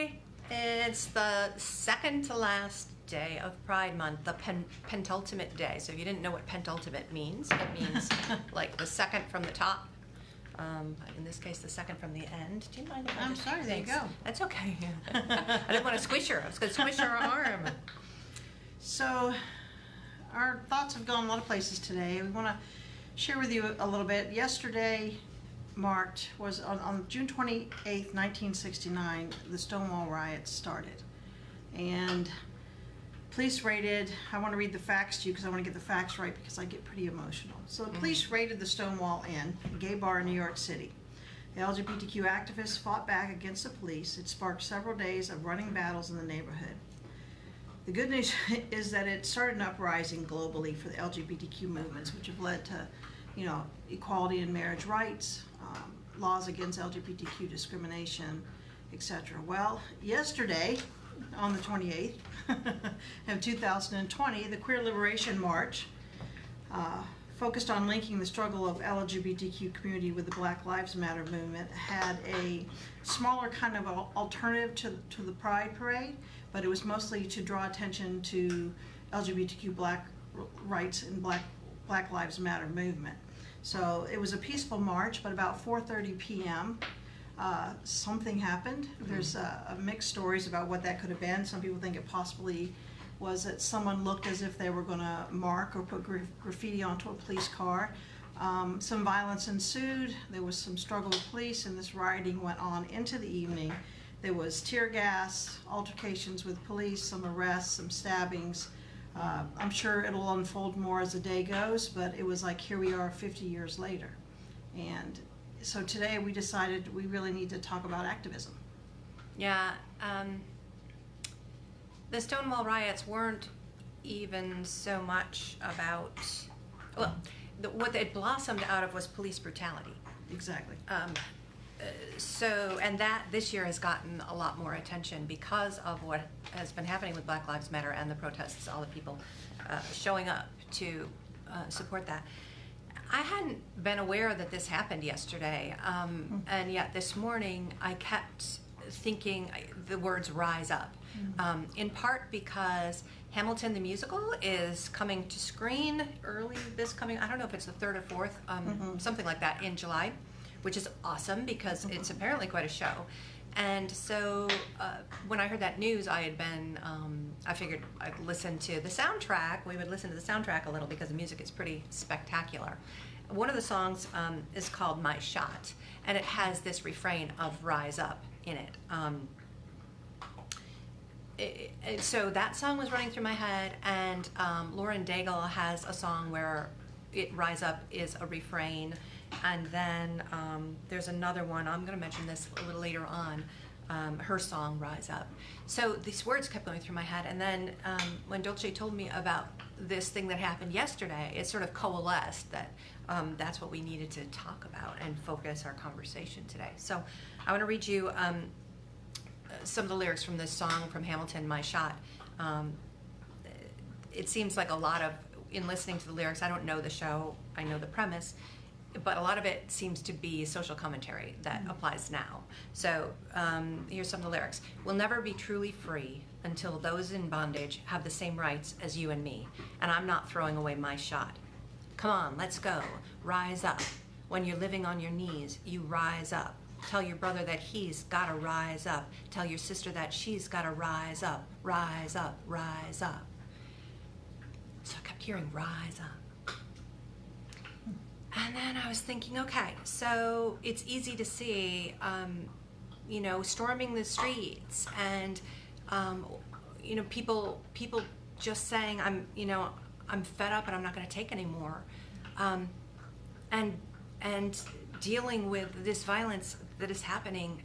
Wednesday. It's the second to last day of Pride Month, the penultimate day. So if you didn't know what penultimate means, it means like the second from the top. In this case, the second from the end. Do you mind if I'm sorry, there you go. That's okay. I didn't want to squish her. I was going to squish her arm. So, our thoughts have gone a lot of places today. We want to share with you a little bit. Yesterday was on June 28th, 1969, the Stonewall riots started. And police raided, I want to read the facts to you because I want to get the facts right because I get pretty emotional. So the police raided the Stonewall Inn, a gay bar in New York City. The LGBTQ activists fought back against the police. It sparked several days of running battles in the neighborhood. The good news is that it started an uprising globally for the LGBTQ movements, which have led to, equality in marriage rights, laws against LGBTQ discrimination, etc. Well, yesterday, on the 28th of 2020, the Queer Liberation March focused on linking the struggle of LGBTQ community with the Black Lives Matter movement, had a smaller kind of alternative to the Pride Parade, but it was mostly to draw attention to LGBTQ Black rights and Black Lives Matter movement. So it was a peaceful march, but about 4:30 p.m. Something happened. There's mixed stories about what that could have been. Some people think it possibly was that someone looked as if they were going to mark or put graffiti onto a police car. Some violence ensued. There was some struggle with police, and this rioting went on into the evening. There was tear gas, altercations with police, some arrests, some stabbings. I'm sure it'll unfold more as the day goes, but it was like, here we are 50 years later. And so today we decided we really need to talk about activism. Yeah, the Stonewall riots weren't even so much about, what it blossomed out of was police brutality. Exactly. And that this year has gotten a lot more attention because of what has been happening with Black Lives Matter and the protests, all the people showing up to support that. I hadn't been aware that this happened yesterday, and yet this morning I kept thinking the words "rise up," in part because Hamilton the musical is coming to screen early this coming, I don't know if it's the 3rd or 4th, something like that, in July, which is awesome because it's apparently quite a show. And so when I heard that news, I figured I'd listen to the soundtrack. We would listen to the soundtrack a little because the music is pretty spectacular. One of the songs is called My Shot, and it has this refrain of "Rise Up" in it. So that song was running through my head, and Lauren Daigle has a song where "Rise Up" is a refrain. And then there's another one, I'm going to mention this a little later on, her song, "Rise Up." So these words kept going through my head. And then when Dolce told me about this thing that happened yesterday, it sort of coalesced that that's what we needed to talk about and focus our conversation today. So I want to read you some of the lyrics from this song from Hamilton, "My Shot." It seems like a lot of, in listening to the lyrics, I don't know the show, I know the premise, but a lot of it seems to be social commentary that applies now. So here's some of the lyrics. "We'll never be truly free until those in bondage have the same rights as you and me, and I'm not throwing away my shot. Come on, let's go. Rise up. When you're living on your knees, you rise up. Tell your brother that he's gotta rise up. Tell your sister that she's gotta rise up. Rise up, rise up." So I kept hearing "rise up." And then I was thinking, okay, so it's easy to see, storming the streets and, people just saying, I'm fed up and I'm not going to take anymore, and dealing with this violence that is happening.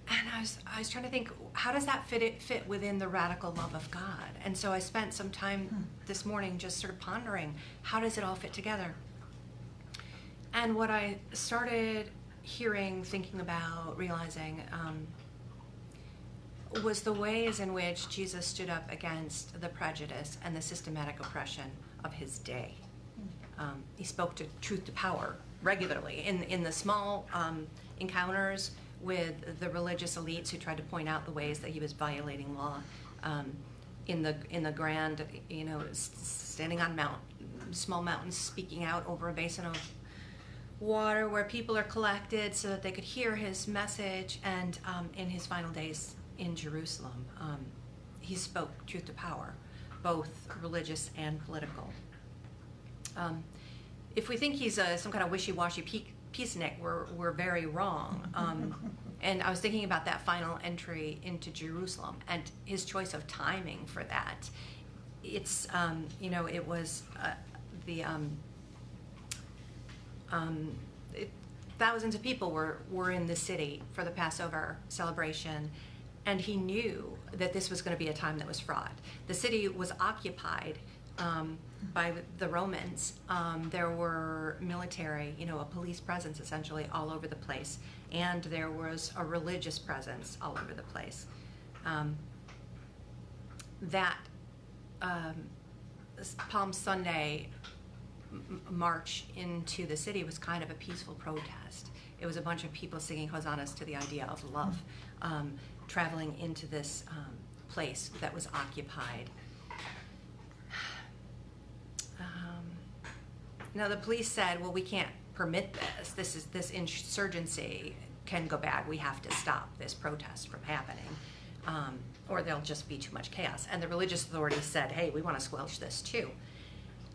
And I was trying to think, how does that fit within the radical love of God? And so I spent some time this morning just sort of pondering, how does it all fit together? And what I started hearing, thinking about, realizing, was the ways in which Jesus stood up against the prejudice and the systematic oppression of his day. He spoke to truth to power regularly in the small encounters with the religious elites who tried to point out the ways that he was violating law. In the grand, standing on small mountains, speaking out over a basin of water where people are collected so that they could hear his message. And in his final days in Jerusalem, he spoke truth to power, both religious and political. If we think he's some kind of wishy-washy peacenik, we're very wrong. And I was thinking about that final entry into Jerusalem and his choice of timing for that. It's, it was thousands of people were in the city for the Passover celebration, and he knew that this was going to be a time that was fraught. The city was occupied by the Romans. There were military, a police presence essentially all over the place, and there was a religious presence all over the place. Palm Sunday march into the city was kind of a peaceful protest. It was a bunch of people singing hosannas to the idea of love, traveling into this place that was occupied. Now the police said, well, we can't permit this. This insurgency can go bad. We have to stop this protest from happening, or there'll just be too much chaos. And the religious authorities said, hey, we want to squelch this too.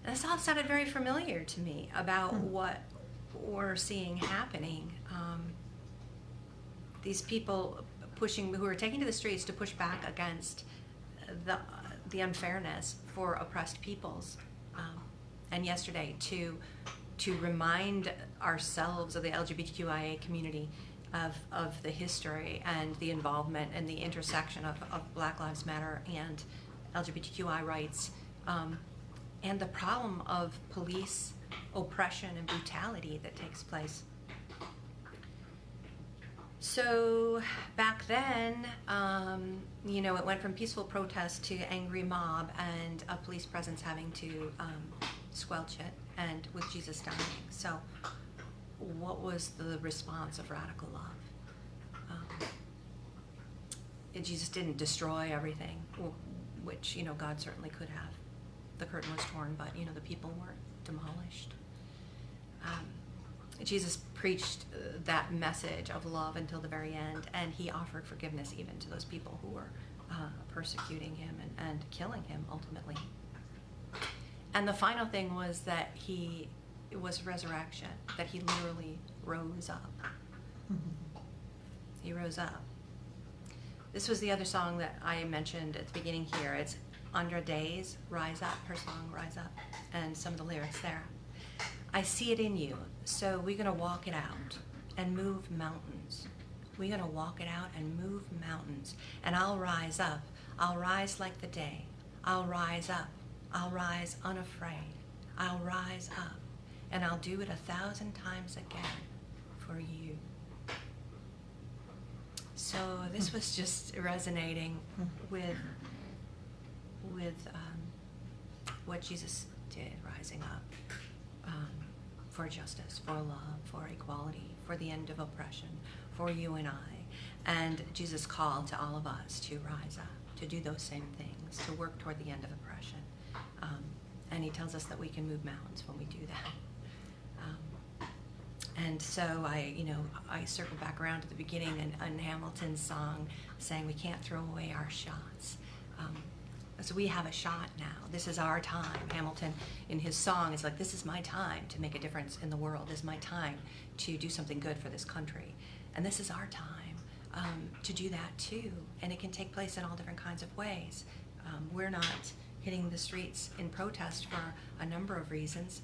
And this all sounded very familiar to me about what we're seeing happening. These people who are taking to the streets to push back against the unfairness for oppressed peoples. And yesterday to remind ourselves of the LGBTQIA community of the history and the involvement and the intersection of Black Lives Matter and LGBTQI rights, and the problem of police oppression and brutality that takes place. So back then, it went from peaceful protest to angry mob and a police presence having to squelch it, and with Jesus dying. So what was the response of radical love? Jesus didn't destroy everything, which, God certainly could have. The curtain was torn, but, the people weren't demolished. Jesus preached that message of love until the very end, and he offered forgiveness even to those people who were persecuting him and killing him ultimately. And the final thing was that it was resurrection, that he literally rose up. He rose up. This was the other song that I mentioned at the beginning here. It's Andra Day's Rise Up, her song Rise Up, and some of the lyrics there. I see it in you, so we're going to walk it out and move mountains. We're going to walk it out and move mountains. And I'll rise up. I'll rise like the day. I'll rise up. I'll rise unafraid. I'll rise up. And I'll do it 1,000 times again for you. So this was just resonating with what Jesus did, rising up for justice, for love, for equality, for the end of oppression, for you and I. And Jesus' call to all of us to rise up, to do those same things, to work toward the end of oppression. And he tells us that we can move mountains when we do that. And so I circle back around to the beginning and Hamilton's song saying we can't throw away our shots. So we have a shot now. This is our time. Hamilton, in his song, is like, this is my time to make a difference in the world. This is my time to do something good for this country. And this is our time to do that too. And it can take place in all different kinds of ways. We're not hitting the streets in protest for a number of reasons,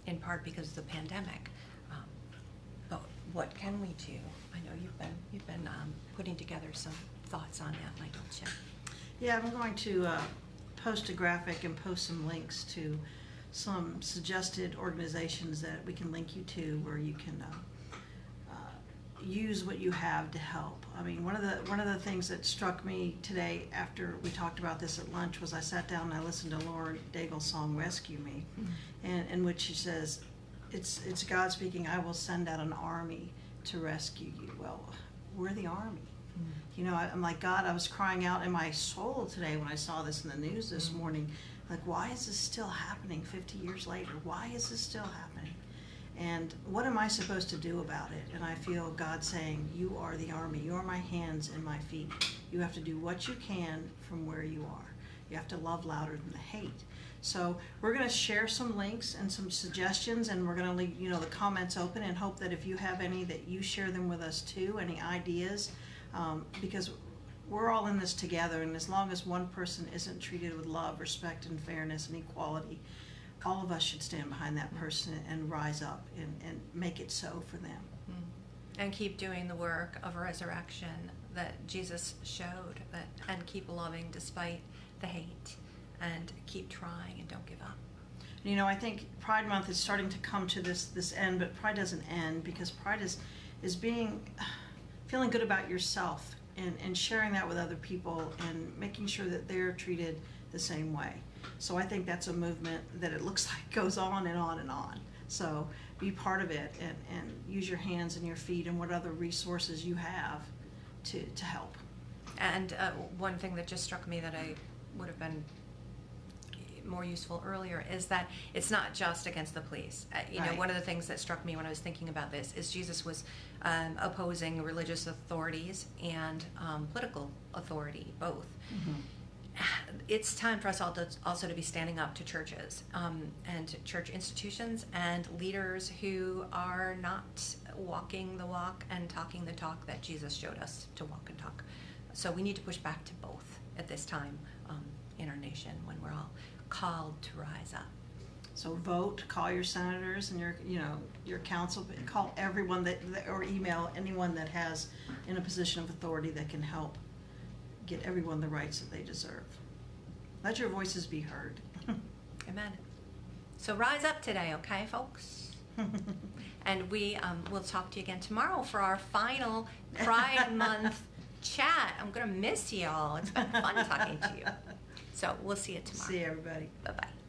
in part because of the pandemic. But what can we do? I know you've been putting together some thoughts on that, Michael Chip. Yeah, I'm going to post a graphic and post some links to some suggested organizations that we can link you to where you can use what you have to help. I mean, one of the things that struck me today after we talked about this at lunch was I sat down and I listened to Lauren Daigle's song "Rescue Me," and in which she says, "It's God speaking. I will send out an army to rescue you. Well, we're the army. You know, I'm like, God, I was crying out in my soul today when I saw this in the news this morning. Like, why is this still happening 50 years later? Why is this still happening? And what am I supposed to do about it? And I feel God saying, you are the army. You are my hands and my feet. You have to do what you can from where you are. You have to love louder than the hate. So we're going to share some links and some suggestions, and we're going to leave, the comments open, and hope that if you have any, that you share them with us too, any ideas, because we're all in this together, and as long as one person isn't treated with love, respect, and fairness and equality, all of us should stand behind that person and rise up and make it so for them. And keep doing the work of resurrection that Jesus showed, and keep loving despite the hate, and keep trying and don't give up. I think Pride Month is starting to come to this end, but Pride doesn't end, because Pride is feeling good about yourself and sharing that with other people and making sure that they're treated the same way. So I think that's a movement that it looks like goes on and on and on. So be part of it and use your hands and your feet and what other resources you have to help. And one thing that just struck me that I would have been more useful earlier is that it's not just against the police. Right. One of the things that struck me when I was thinking about this is Jesus was opposing religious authorities and political authority, both. It's time for us all to also to be standing up to churches and church institutions and leaders who are not walking the walk and talking the talk that Jesus showed us to walk and talk. So we need to push back to both at this time in our nation, when we're all called to rise up. So vote, call your senators and your council, call everyone or email anyone that has in a position of authority that can help get everyone the rights that they deserve. Let your voices be heard. Amen. So rise up today, okay, folks? And we will talk to you again tomorrow for our final Pride Month chat. I'm going to miss y'all. It's been fun talking to you. So we'll see you tomorrow. See you, everybody. Bye-bye.